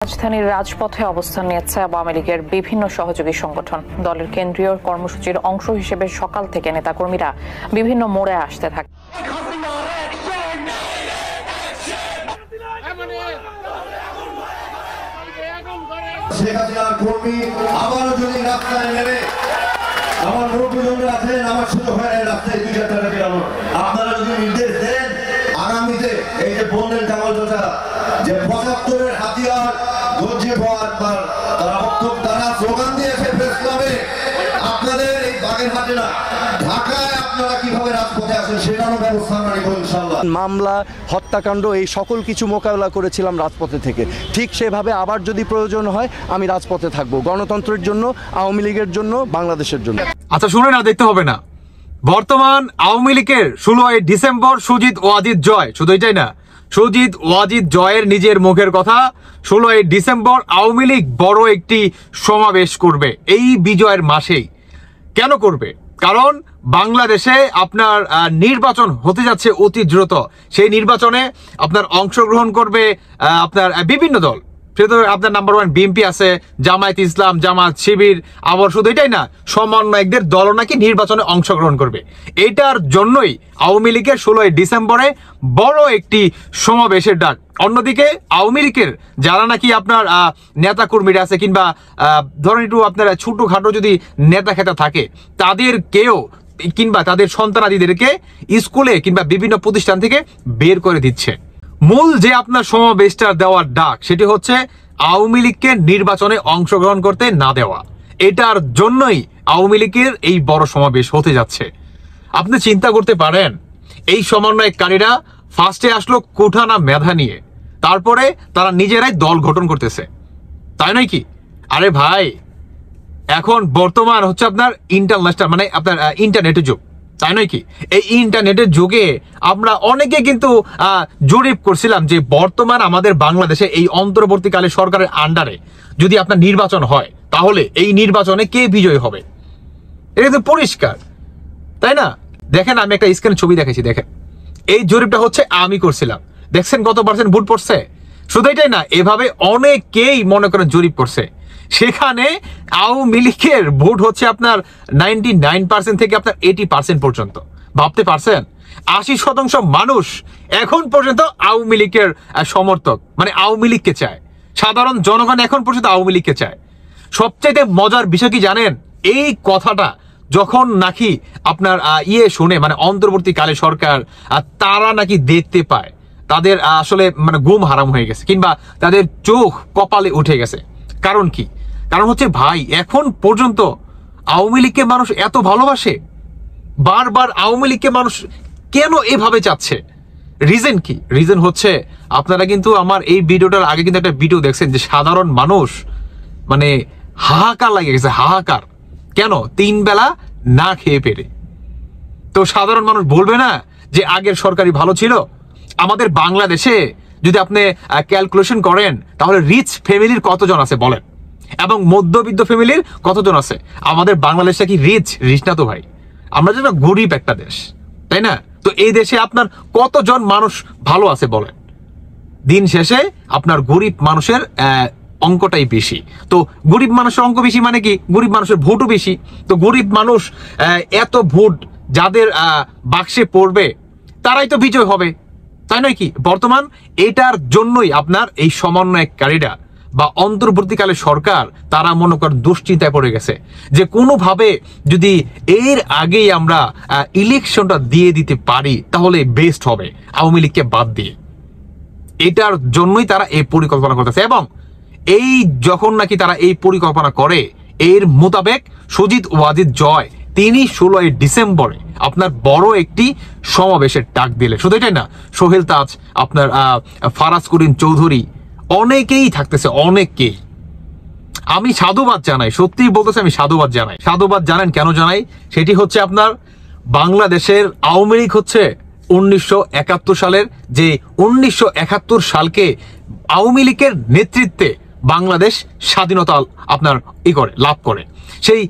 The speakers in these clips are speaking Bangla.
রাজধানীর রাজপথে অবস্থান নিয়েছে আওয়ামী লীগের বিভিন্ন সহযোগী সংগঠন। দলের কেন্দ্রীয় কর্মসূচির অংশ হিসেবে সকাল থেকে নেতাকর্মীরা বিভিন্ন মোড়ে আসতে থাকে। আপনারা যদি নির্দেশ দেন আগামীতে এই যে বললেন কামালটা যে ৭৫-এর হাতিয়ার গর্জে পাওয়ার পর তারা স্লোগান দিয়েছে প্রেস ক্লাবে, আপনাদের এই বাগেরহাটে না ঢাকায় আপনারা কিভাবে রাজপথে আসেন সেটারও ব্যবস্থা আমরা নিব ইনশাআল্লাহ। মামলা, হত্যাকাণ্ড এই সকল কিছু মোকাবেলা করেছিলাম রাজপথে থেকে। ঠিক সেভাবে আবার যদি প্রয়োজন হয় আমি রাজপথে থাকবো, গণতন্ত্রের জন্য, আওয়ামী লীগের জন্য, বাংলাদেশের জন্য। আচ্ছা শুনে না, দেখতে হবে না। বর্তমান আওয়ামী লীগের ১৬ই ডিসেম্বর সুজিত ওয়াজিদ জয়, শুধু এটাই না, সুজিত ওয়াজিদ জয়ের নিজের মুখের কথা, ১৬ই ডিসেম্বর আওয়ামী লীগ বড় একটি সমাবেশ করবে এই বিজয়ের মাসেই। কেন করবে? কারণ বাংলাদেশে আপনার নির্বাচন হতে যাচ্ছে অতি দ্রুত। সেই নির্বাচনে আপনার অংশগ্রহণ করবে আপনার বিভিন্ন দল। সেটা আপনার নাম্বার 1 বিএনপি আছে, জামায়াত ইসলাম, জামাত শিবির, আবার শুধু এটাই না, সমন্বয়কদের দলও নাকি নির্বাচনে অংশগ্রহণ করবে। এটার জন্যই আওয়ামী লীগের ১৬ই ডিসেম্বরে বড় একটি সমাবেশের ডাক। অন্যদিকে আওয়ামী লীগের যারা নাকি আপনার নেতা কর্মীরা আছে, কিংবা ধরেন একটু আপনারা ছোটখাটো যদি নেতা খেতা থাকে, তাদেরকেও কিংবা তাদের সন্তানাদিদেরকে স্কুলে কিংবা বিভিন্ন প্রতিষ্ঠান থেকে বের করে দিচ্ছে। মূল যে আপনার সমাবেশটা দেওয়ার ডাক, সেটি হচ্ছে আওয়ামী লীগকে নির্বাচনে অংশগ্রহণ করতে না দেওয়া। এটার জন্যই আওয়ামী লীগের এই বড় সমাবেশ হতে যাচ্ছে। আপনি চিন্তা করতে পারেন, এই সমন্বয়কারীরা ফার্স্টে আসলো কোঠানা মেধা নিয়ে, তারপরে তারা নিজেরাই দল গঠন করতেছে, তাই নয় কি? আরে ভাই, এখন বর্তমান হচ্ছে আপনার ইন্টারন্যাশনাল, মানে আপনার ইন্টারনেটের যুগ, তাই নয় কি? এই ইন্টারনেটের যুগে আমরা অনেকে কিন্তু জরিপ করছিলাম যে বর্তমান আমাদের বাংলাদেশে এই অন্তর্বর্তীকালে সরকারের আন্ডারে যদি আপনার নির্বাচন হয়, তাহলে এই নির্বাচনে কে বিজয়ী হবে, এটা তো পরিষ্কার, তাই না? দেখেন, আমি একটা স্ক্রিনে ছবি দেখেছি, দেখেন, এই জরিপটা হচ্ছে আমি করছিলাম। দেখছেন কত পার্সেন্ট ভোট পড়ছে? শুধু এটাই না, এভাবে অনেকেই মনে করেন জরিপ করছে। সেখানে আওয়ামী লীগের ভোট হচ্ছে আপনার 99% থেকে আপনার 80% পর্যন্ত। ভাবতে পারছেন? 80% মানুষ এখন পর্যন্ত আওয়ামী লীগের সমর্থক, মানে আওয়ামী লীগকে চায়। সাধারণ জনগণ এখন পর্যন্ত আওয়ামী লীগকে চায়। সবচেয়ে মজার বিষয় কি জানেন? এই কথাটা যখন নাকি আপনার শুনে, মানে অন্তর্বর্তীকালে সরকার তারা নাকি দেখতে পায়, তাদের আসলে মানে ঘুম হারাম হয়ে গেছে, কিংবা তাদের চোখ কপালে উঠে গেছে। কারণ কি? কারণ হচ্ছে ভাই, এখন পর্যন্ত আওয়ামী লীগকে মানুষ এত ভালোবাসে, বারবার আওয়ামী লীগকে মানুষ কেন এভাবে চাচ্ছে? রিজন কি? রিজন হচ্ছে, আপনারা কিন্তু আমার এই ভিডিওটার আগে কিন্তু একটা ভিডিও দেখছেন যে সাধারণ মানুষ মানে হাহাকার লাগে গেছে, হাহাকার। কেন? 3 বেলা না খেয়ে পেরে। তো সাধারণ মানুষ বলবে না যে আগের সরকারই ভালো ছিল? আমাদের বাংলাদেশে যদি আপনি ক্যালকুলেশন করেন, তাহলে রিচ ফ্যামিলির কতজন আছে বলেন, এবং মধ্যবিত্ত ফ্যামিলির কতজন আছে? আমাদের বাংলাদেশটা কি রিচ না তো ভাই, আমরা যেন গরিব একটা দেশ, তাই না? তো এই দেশে আপনার কতজন মানুষ ভালো আছে বলেন? দিন শেষে আপনার গরিব মানুষের অঙ্কটাই বেশি। তো গরিব মানুষের অঙ্ক বেশি মানে কি? গরিব মানুষের ভোটও বেশি। তো গরিব মানুষ এত ভোট যাদের বাক্সে পড়বে, তারাই তো বিজয় হবে, তাই নয় কি? বর্তমান এটার জন্যই আপনার এই সমন্বয়কারীরা বা অন্তর্বর্তীকালে সরকার, তারা মনে করেন দুশ্চিন্তায় পড়ে গেছে যে কোনোভাবে যদি এর আগেই আমরা ইলেকশনটা দিয়ে দিতে পারি, তাহলে বেস্ট হবে আওয়ামী লীগকে বাদ দিয়ে। এটার জন্যই তারা এই পরিকল্পনা করতেছে, এবং এই যখন নাকি তারা এই পরিকল্পনা করে, এর মোতাবেক সুজিত ওয়াজিদ জয় তিনি 16ই ডিসেম্বরে আপনার বড় একটি সমাবেশের ডাক দিলে। শুধু এটাই না, সোহেল তাজ, আপনার ফারাজ করিম চৌধুরী, অনেকেই থাকতেছে, অনেকেই। আমি সাধুবাদ জানাই, সত্যি বলতেছে, আমি সাধুবাদ জানাই। সাধুবাদ জানেন কেন জানাই? সেটি হচ্ছে আপনার বাংলাদেশের আওয়ামী লীগ হচ্ছে 1971 সালের, যে 1971 সালকে আওয়ামী লীগের নেতৃত্বে বাংলাদেশ স্বাধীনতা আপনার লাভ করে। সেই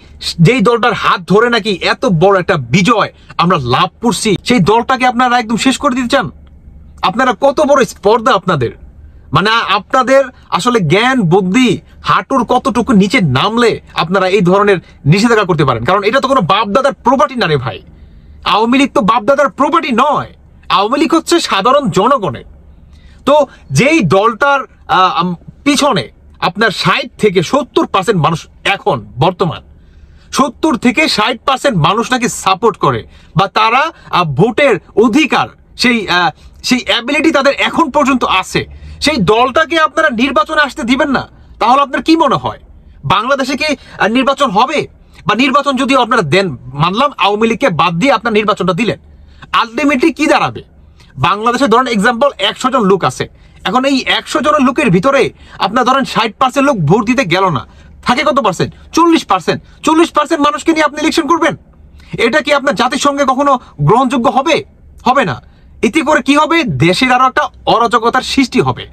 যেই দলটার হাত ধরে নাকি এত বড় একটা বিজয় আমরা লাভ করছি, সেই দলটাকে আপনারা একদম শেষ করে দিতে চান? আপনারা কত বড় স্পর্ধা আপনাদের! মানে আপনাদের আসলে জ্ঞান বুদ্ধি হাঁটুর কতটুকু নিচে নামলে আপনারা এই ধরনের নিষেধাজ্ঞা করতে পারেন? কারণ এটা তো কোনো বাপদাদার প্রপার্টি না রে ভাই। আওয়ামী লীগ তো বাপদাদার প্রপার্টি নয়, আওয়ামী লীগ হচ্ছে সাধারণ জনগণের। তো যেই দলটার পিছনে আপনার 60 থেকে 70% মানুষ এখন বর্তমান 70 থেকে 60% মানুষ নাকি সাপোর্ট করে, বা তারা ভোটের অধিকার সেই অ্যাবিলিটি তাদের এখন পর্যন্ত আছে, সেই দলটাকে আপনারা নির্বাচনে আসতে দিবেন না? তাহলে আপনার কি মনে হয় বাংলাদেশে কি নির্বাচন হবে? বা নির্বাচন যদি আপনারা দেন, মানলাম আওয়ামী লীগকে বাদ দিয়ে আপনার নির্বাচনটা দিলেন, আলটিমেটলি কি দাঁড়াবে? বাংলাদেশে ধরেন এক্সাম্পল 100 জন লোক আছে, এখন এই 100 জনের লোকের ভিতরে আপনার ধরেন 60% লোক ভোট দিতে গেল না, থাকে কত পার্সেন্ট? 40%। 40% মানুষকে নিয়ে আপনি ইলেকশন করবেন? এটা কি আপনার জাতিসংঘে কখনো গ্রহণযোগ্য হবে? হবে না। এতে করে কি হবে? দেশের আরো একটা অরাজকতার সৃষ্টি হবে,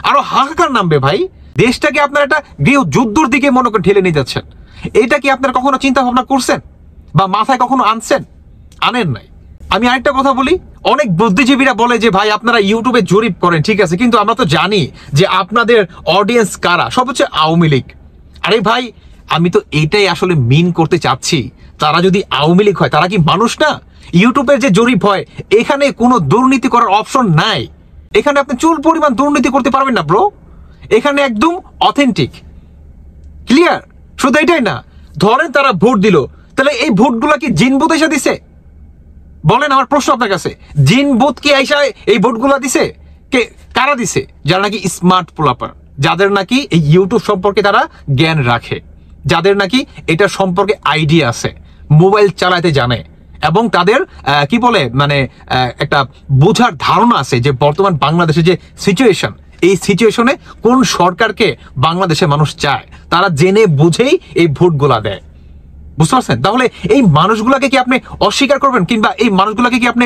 আরো হাহাকার নামবে ভাই। দেশটাকে আপনার একটা গৃহ যুদ্ধর দিকে মনে করে ঠেলে নিয়ে যাচ্ছেন। এটা কি আপনার কখনো চিন্তা ভাবনা করছেন বা মাথায় কখনো আনছেন? আনেন নাই। আমি আরেকটা কথা বলি, অনেক বুদ্ধিজীবীরা বলে যে ভাই আপনারা ইউটিউবে জরিপ করেন, ঠিক আছে, কিন্তু আমরা তো জানি যে আপনাদের অডিয়েন্স কারা, সব হচ্ছে আওয়ামী লীগ। আরে ভাই, আমি তো এইটাই আসলে মিন করতে চাচ্ছি, তারা যদি আওয়ামী লীগ হয় তারা কি মানুষ না? ইউটিউবের যে জরিপ হয় এখানে কোনো দুর্নীতি করার অপশন নাই, এখানে আপনি চুল পরিমাণ দুর্নীতি করতে পারবেন না ব্রো। এখানে একদম অথেন্টিক, ক্লিয়ার। শুধু এটাই না, ধরেন তারা ভোট দিল, তাহলে এই ভোটগুলা কি জিন বুথ এসে দিছে? বলেন, আমার প্রশ্ন আপনার কাছে, জিন বুথ কি আইসা এই ভোটগুলা দিছে? কে কারা দিছে? যারা নাকি স্মার্ট পোলাপার, যাদের নাকি এই ইউটিউব সম্পর্কে তারা জ্ঞান রাখে, যাদের নাকি এটা সম্পর্কে আইডিয়া আছে, মোবাইল চালাতে জানে, এবং তাদের কি বলে মানে একটা বোঝার ধারণা আছে যে বর্তমান বাংলাদেশের যে সিচুয়েশন, এই সিচুয়েশনে কোন সরকারকে বাংলাদেশের মানুষ চায়, তারা জেনে বুঝেই এই ভোটগুলা দেয়। বুঝতে পারছেন? তাহলে এই মানুষগুলাকে কি আপনি অস্বীকার করবেন, কিংবা এই মানুষগুলাকে কি আপনি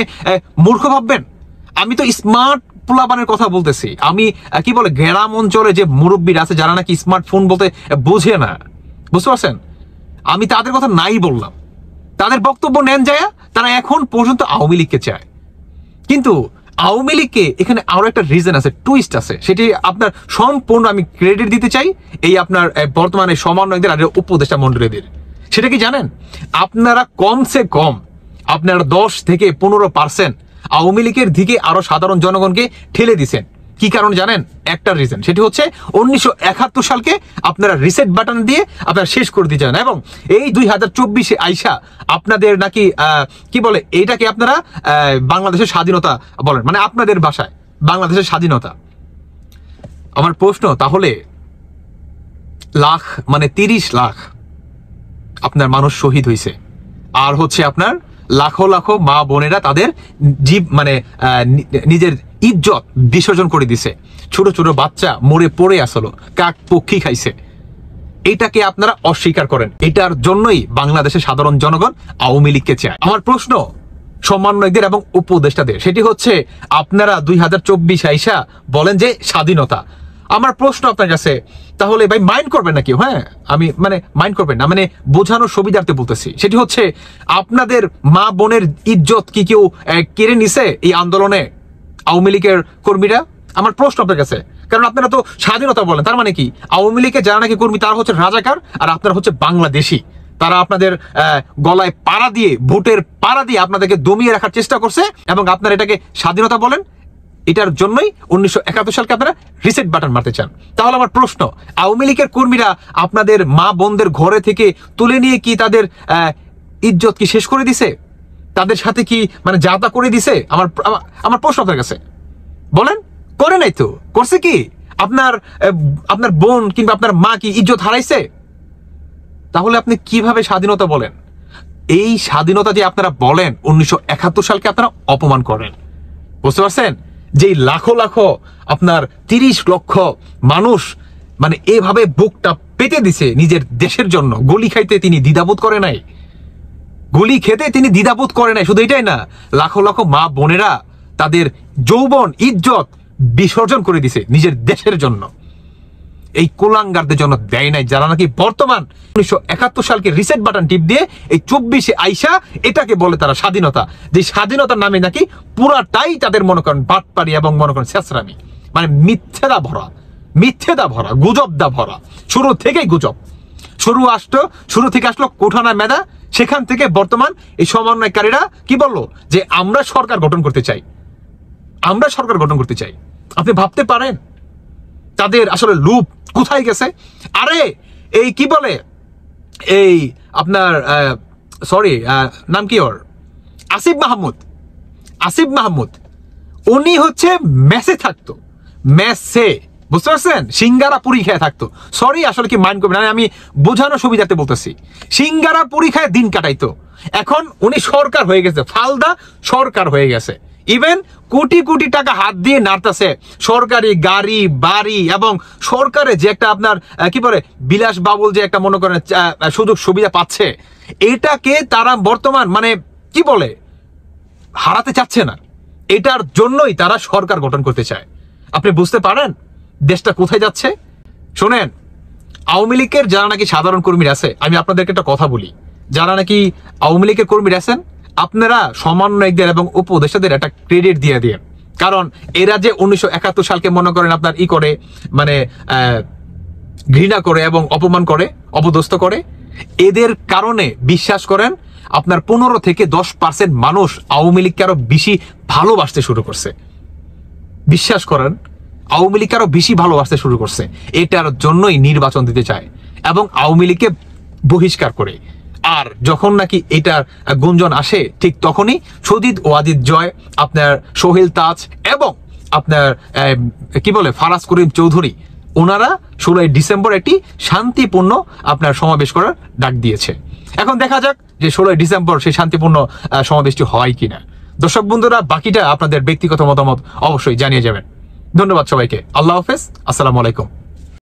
মূর্খ ভাববেন? আমি তো স্মার্ট পোলাপানের কথা বলতেছি। আমি কি বলে গ্রাম অঞ্চলে যে মুরব্বীরা আছে যারা নাকি স্মার্টফোন বলতে বোঝে না, বুঝতে পারছেন, আমি তাদের কথা নাই বললাম। তাদের বক্তব্য নেন যায়, তারা এখন পর্যন্ত আওয়ামী লীগকে চায়। কিন্তু আওয়ামী লীগকে এখানে আরো একটা রিজন আছে, টুইস্ট আছে, সেটি আপনার সম্পূর্ণ আমি ক্রেডিট দিতে চাই এই আপনার বর্তমানে সমন্বয়কদের আর উপদেষ্টা মন্ডলীদের। সেটা কি জানেন? আপনারা কমসে কম আপনারা 10 থেকে 15% আওয়ামী লীগের দিকে আরো সাধারণ জনগণকে ঠেলে দিচ্ছেন। কি কারণ জানেন? একটা রিজন, সেটি হচ্ছে 1971 সালকে আপনারা রিসেট বাটন দিয়ে আপনারা শেষ করে দিতে চান, এবং এই 2024-এ আইসা আপনাদের নাকি কি বলে এইটাকে আপনারা বাংলাদেশের স্বাধীনতা বলেন, মানে আপনাদের ভাষায় বাংলাদেশের স্বাধীনতা। আমার প্রশ্ন, তাহলে লাখ মানে 30 লাখ আপনার মানুষ শহীদ হয়েছে, আর হচ্ছে আপনার লাখো লাখো মা বোনেরা তাদের জীব মানে নিজের ইজ্জত বিসর্জন করে দিছে, ছোট ছোট বাচ্চা মরে পড়ে আসলো, কাক পক্ষী খাইছে, এটাকে আপনারা অস্বীকার করেন। এটার জন্যই বাংলাদেশের সাধারণ জনগণ আওয়ামী লীগকে চায়। আমার প্রশ্ন সমন্বয়কদের এবং উপদেষ্টাদের, সেটি হচ্ছে আপনারা 2024 আইসা বলেন যে স্বাধীনতা। আমার প্রশ্ন আপনার কাছে, তাহলে ভাই মাইন্ড করবেন না কেউ? হ্যাঁ, আমি মানে মাইন্ড করবেন না, মানে বোঝানোর সুবিধার্থে বলতেছি। সেটি হচ্ছে আপনাদের মা বোনের ইজ্জত কি কেউ কেড়ে নিছে এই আন্দোলনে আওয়ামী লীগের কর্মীরা? আমার প্রশ্ন আপনার কাছে, কারণ আপনারা তো স্বাধীনতা বলেন, তার মানে কি আওয়ামী লীগের যারা নাকি কর্মী তারা হচ্ছে রাজাকার, আর আপনারা হচ্ছে বাংলাদেশি। তারা আপনাদের গলায় পাড়া দিয়ে, ভোটের পাড়া দিয়ে আপনাদেরকে দমিয়ে রাখার চেষ্টা করছে, এবং আপনারা এটাকে স্বাধীনতা বলেন। এটার জন্যই 1971 সালকে আপনারা রিসেট বাটন মারতে চান। তাহলে আমার প্রশ্ন, আওয়ামী লীগের কর্মীরা আপনাদের মা বোনদের ঘরে থেকে তুলে নিয়ে কি তাদের ইজ্জত কি শেষ করে দিছে? তাদের সাথে কি মানে যাতা করে দিছে? আমার প্রশ্ন আপনার কাছে, বলেন করে নাই তো? করছে কি? আপনার বোন কিংবা আপনার মা কি ইজ্জত হারাইছে? তাহলে আপনি কিভাবে স্বাধীনতা বলেন? এই স্বাধীনতা যে আপনারা বলেন 1971 সালকে আপনারা অপমান করেন। বুঝতে পারছেন? যে লাখো লাখো আপনার 30 লক্ষ মানুষ মানে এভাবে বুকটা পেতে দিছে নিজের দেশের জন্য, গুলি খাইতে তিনি দ্বিধাবোধ করে নাই, গুলি খেতে তিনি দ্বিধাবোধ করে নাই। শুধু এটাই না, লাখো লাখো মা বোনেরা তাদের যৌবন ইজ্জত বিসর্জন করে দিছে নিজের দেশের জন্য, এই কুলাঙ্গারদের জন্য দেয় নাই, যারা নাকি বর্তমান 1971 সালকে রিসেট বাটন টিপ দিয়ে এই 24-এ আইসা এটাকে বলে তারা স্বাধীনতা। যে স্বাধীনতার নামে নাকি পুরাটাই তাদের মনে করেন বাটপাড়ি এবং মনে করেন ছেঁচড়ামি। মানে মিথ্যেদা ভরা গুজবদা ভরা। শুরু থেকেই গুজব, শুরু থেকে আসলো কোঠানা মেধা, সেখান থেকে বর্তমান এই সমন্বয়কারীরা কি বললো যে আমরা সরকার গঠন করতে চাই। আপনি ভাবতে পারেন তাদের আসলে লুপ কোথায় গেছে? আরে এই কি বলে এই আপনার নাম কি ওর, আসিফ মাহমুদ, উনি হচ্ছে মেসে থাকতো, বুঝতে পারছেন, সিঙ্গারা পুরি খেয়ে থাকতো। সরি আসলে কি মাইন্ড করবেন, আমি বোঝানোর সুবিধাতে বলতেছি, সিঙ্গারা পুরি খায় দিন কাটাইতো। এখন উনি সরকার হয়ে গেছে, ফালদা সরকার হয়ে গেছে, ইভেন কোটি কোটি টাকা হাত দিয়ে নাড়তেছে, সরকারি গাড়ি বাড়ি এবং সরকারে যে একটা আপনার কি বলে বিলাস বাবুল যে একটা মনে করেন সুযোগ সুবিধা পাচ্ছে, এটাকে তারা বর্তমান মানে কি বলে হারাতে চাচ্ছে না। এটার জন্যই তারা সরকার গঠন করতে চায়। আপনি বুঝতে পারেন দেশটা কোথায় যাচ্ছে? শোনেন, আওয়ামী লীগের যারা নাকি সাধারণ কর্মীরা আছে, আমি আপনাদেরকে একটা কথা বলি, যারা নাকি আওয়ামী লীগের কর্মীরা আছেন, আপনারা সমন্বয়কদের এবং উপদেষ্টাদের একটা ক্রেডিট দিয়ে দিন। কারণ এরা যে 1971 সালকে মনে করেন আপনার করে মানে ঘৃণা করে এবং অপমান করে, অপদস্থ করে, এদের কারণে বিশ্বাস করেন আপনার 15 থেকে 10% মানুষ আওয়ামী লীগকে আরো বেশি ভালোবাসতে শুরু করছে। বিশ্বাস করেন আওয়ামী লীগকে আরো বেশি ভালোবাসতে শুরু করছে। এটার জন্যই নির্বাচন দিতে চায় এবং আওয়ামী লীগকে বহিষ্কার করে। আর যখন নাকি এটার গুঞ্জন আসে, ঠিক তখনই সুজিত ওয়াজিদ জয়, আপনার সোহেল তাজ এবং আপনার কি বলে ফারাজ করিম চৌধুরী, ওনারা 16 ডিসেম্বর একটি শান্তিপূর্ণ আপনার সমাবেশ করার ডাক দিয়েছে। এখন দেখা যাক যে 16 ডিসেম্বর সেই শান্তিপূর্ণ সমাবেশটি হয় কিনা। দর্শক বন্ধুরা, বাকিটা আপনাদের ব্যক্তিগত মতামত অবশ্যই জানিয়ে যাবেন। ধন্যবাদ সবাইকে। আল্লাহ হাফেজ, আসসালামু আলাইকুম।